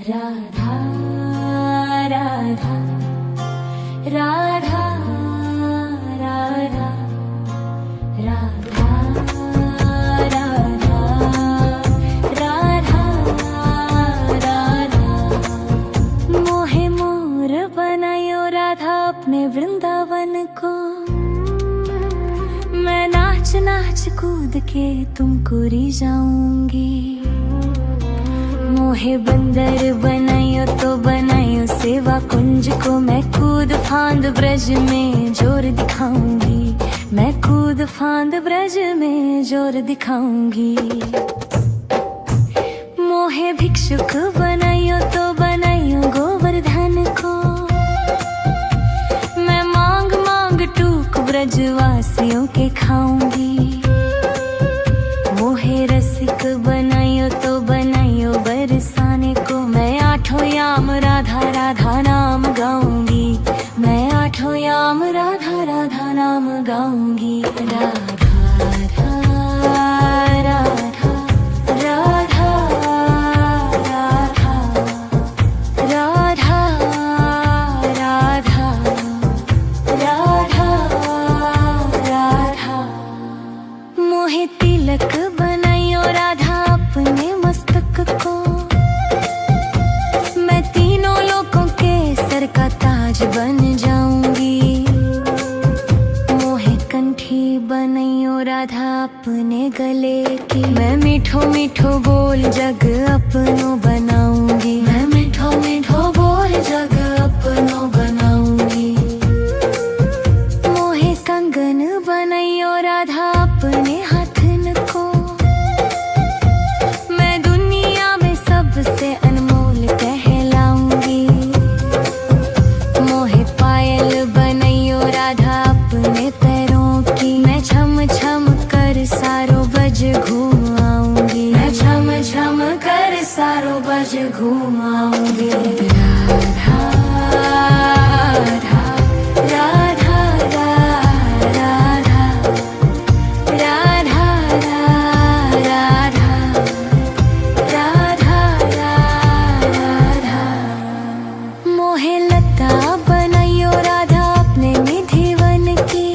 राधा राधा राधा राधा राधा राधा राधा राधा मोहे मोर बनायो राधा अपने वृंदावन को। मैं नाच नाच कूद के तुमको रिझाऊंगी। मोहे बंदर बनायो तो बनायो सेवा कुंज को। मैं कूद फांद ब्रज में जोर दिखाऊंगी। मैं कूद फांद ब्रज में जोर दिखाऊंगी। मोहे भिक्षुक बनायो तो बनायो गोवर्धन को। मैं मांग मांग टूक ब्रजवासियों के खाऊंगी। मोहे रसिक बनायो तो बनायो बरसाने को। मैं आठों याम राधा राधा नाम गाऊंगी। मैं आठों याम राधा राधा नाम गाऊंगी। राधा राधा राधा राधा राधा राधा राधा राधा। मोहे तिलक बनायो राधा अपने मस्तक को। मैं तीनों लोगों के सर का ताज बन जाऊंगी। मोहे कंठी बनायो राधा अपने गले की। मैं मीठो मीठो बोल जग अपनो बनाऊंगी। मैं मीठो मीठो बोल जग अपनो बनाऊंगी। मोहे कंगन बनायो राधा अपने हाथन को। मैं दुनिया में सबसे अनमोल कहलाऊंगी। मोहे पायल बनायो राधा अपने पैरों की। मैं छम छम कर सारो बज घूम आऊंगी। मैं छम छम कर सारो बज घूम आऊंगी। राधा राधा राधा राधा राधा राधा राधा राधा। मोहे लता बनायो राधा अपने निधिवन की।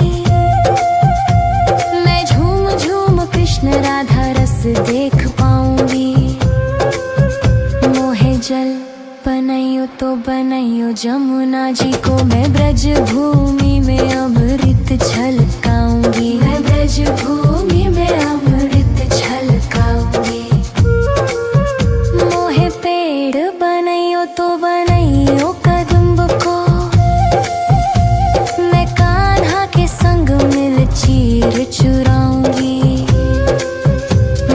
मैं झूम झूम कृष्ण राधा रस देख पाऊंगी। मोहे जल बनायो तो बनायो जमुना जी को। मैं ब्रज भूमि में अमृत छलकाऊंगी। मैं ब्रज भूमि में अमृत छलकाऊंगी। मोहे पेड़ बनायो तो बनायो कदम्ब को। मैं कान्हा के संग मिल चीर चुराऊंगी।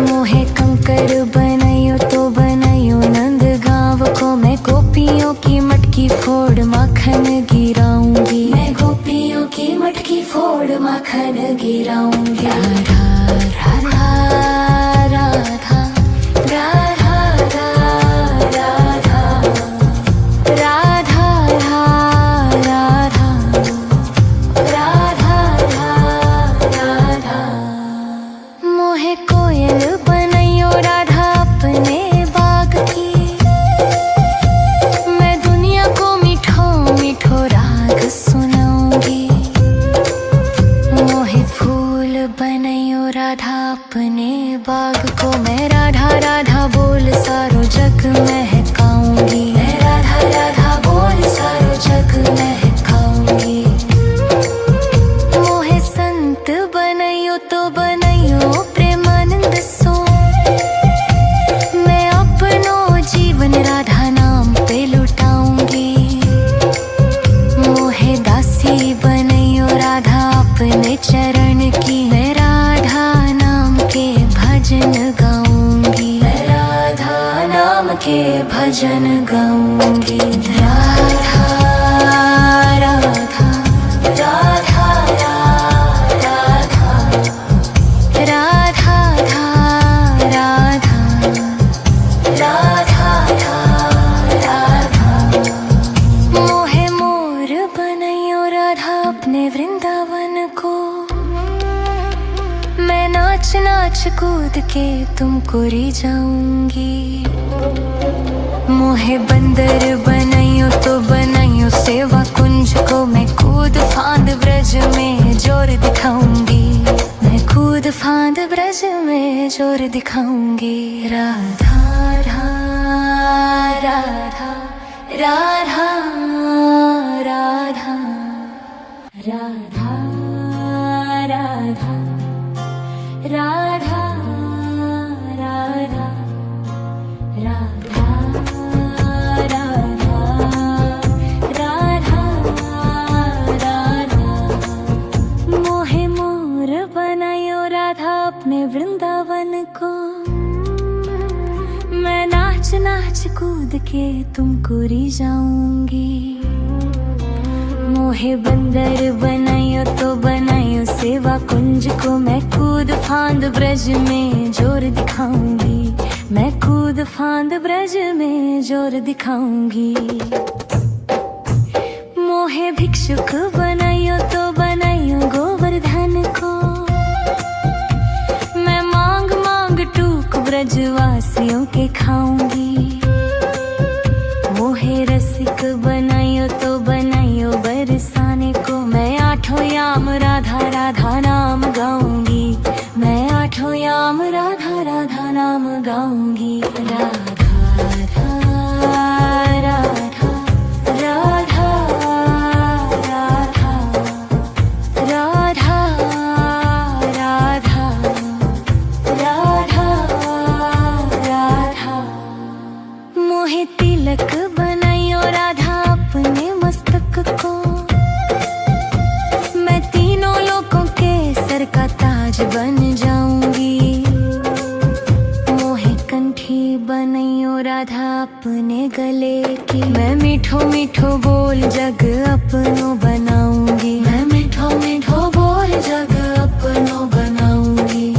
मोहे कंकर बनायो तो बनायो नंद गांव को। मैं गोपियों की मटकी फोड़ माखन गिराऊंगी। मैं गोपियों की मटकी फोड़ माखन गिराऊंगी। राधा राधा राधा राधा राधा राधा राधा राधा राधा। मोहे कोयल बनायो राधा अपने बाग की। मैं दुनिया को मीठो मीठो राग सुनाऊंगी। मोहे फूल बनायो राधा अपने बाग को। मैं राधा राधा बोल सारो जग महकाऊंगी। मैं राधा राधा बोल सारो जग महकाऊंगी। मोहे संत बनायो तो बनायो प्रेमानंद सो। मैं अपनो जीवन राधा नाम पे लुटाऊंगी। मोहे दासी बनायो राधा अपने चरण की। मैं राधा नाम के भजन गाऊंगी। मैं राधा नाम के भजन गाऊंगी। राधा राधा राधा राधा राधा राधा राधा राधा। मोहे मोर बनायो राधा अपने वृंदावन को। मैं नाच नाच कूद के तुमको रिझाऊंगी। मोहे बंदर बनाइयो तो बनाइयो सेवा कुंज को मैं कूद फांद ब्रज में जोर दिखाऊंगी, मैं कूद फांद ब्रज में जोर दिखाऊंगी। राधा राधा राधा राधा राधा राधा राधा राधा राधा अपने वृंदावन को मैं नाच नाच कूद के तुमको रिझाऊंगी। मोहे बंदर बनाइयो तो बनाइयो सेवा कुंज को मैं कूद फांद ब्रज में जोर दिखाऊंगी, मैं कूद फांद ब्रज में जोर दिखाऊंगी। मोहे भिक्षुक बनाइयो तो बनाइयो गोवर्धन को ब्रजवासियों के खाऊंगी। मोहे रसिक बनाइयो तो बनाइयो बरसाने को मैं आठों याम राधा राधा नाम गाऊंगी, मैं आठों याम राधा राधा नाम गाऊंगी। राधा राधा राधा राधा राधा राधा तिलक बनाइयो राधा अपने मस्तक को मैं तीनों लोगों के सर का ताज बन जाऊंगी। मोहे कंठी बनाइयो राधा अपने गले की मैं मीठो मीठो बोल जग अपनो बनाऊंगी, मैं मीठो मीठो बोल जग अपनो बनाऊंगी।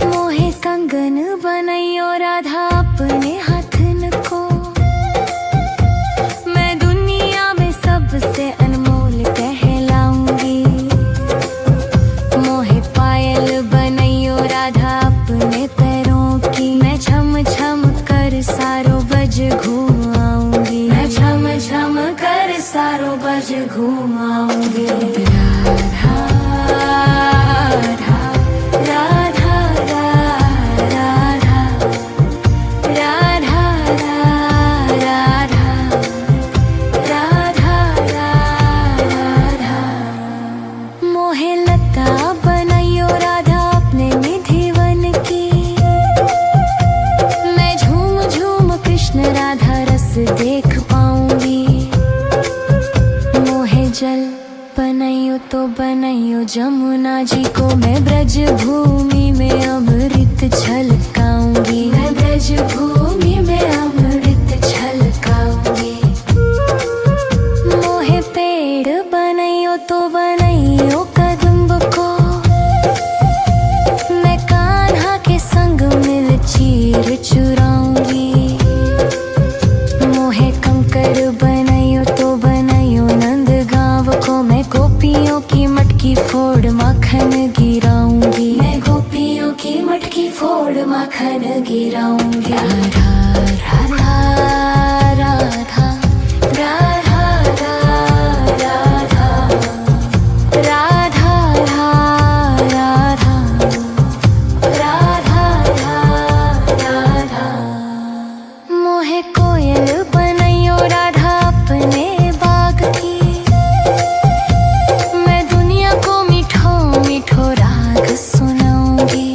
मोहे कंगन बनाइयो राधा अपने से अनमोल कहलाऊंगी। मोहे पायल बनाइयो राधा अपने पैरों की मैं छम छम कर सारो बज घूम आऊंगी, मैं छम छम कर सारो बज घूम आऊंगी। राधा राधा राधा राधा देख पाऊंगी। मोहे जल बनाइयो तो बनाइयो जमुना जी को मैं ब्रज भूमि में अमृत छलकाऊंगी, मैं ब्रज भूमि में अमृत छलकाऊंगी। मोहे पेड़ बनाइयो तो बनाइयो कदम्ब को मैं कान्हा के संग मिल चीर चुराऊंगी। बनाइयो तो बनाइयो नंद गांव को मैं गोपियों की मटकी फोड़ माखन गिराऊंगी, मैं गोपियों की मटकी फोड़ माखन गिराऊंगी। राधा राधा राधा राधा राधा राधा राधा राधा राधा। मोहे कोयल राधा अपने बाग की मैं दुनिया को मीठो मीठो राग सुनाऊंगी।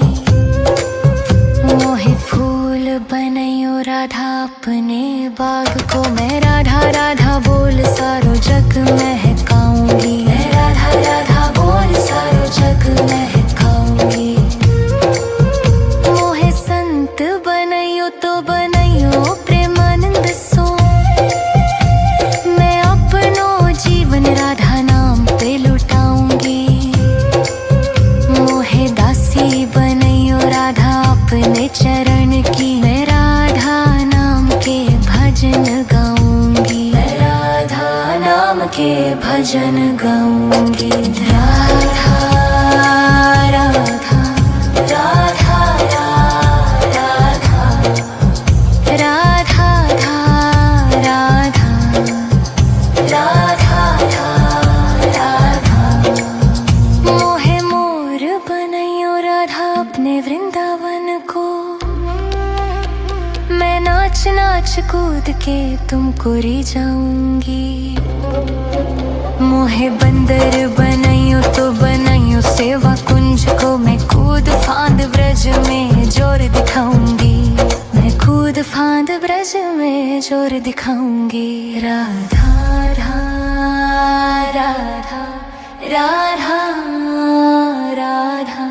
मोहे फूल बनाइयो राधा अपने बाग को मैं राधा राधा बोल सारो जग महकाऊंगी, मैं राधा राधा बोल सारो जग महकाऊंगी। मोहे संत बनाइयो तो बनाइयो प्रेमानंद सो राधा नाम पे लुटाऊंगी। मोहे दासी बनाइयो राधा अपने चरण की मैं राधा नाम के भजन गाऊंगी, मैं राधा नाम के भजन गाऊंगी। राधा राधा राधा राधा राधा राधा अपने वृंदावन को। मैं नाच नाच कूद के तुमको री जाऊंगी। मोहे बंदर बनाइयो तो बनाइयो सेवा कुंज को। मैं कूद फांद ब्रज में जोर दिखाऊंगी। मैं कूद फांद ब्रज में जोर दिखाऊंगी। राधा राधा राधा राधा राधा।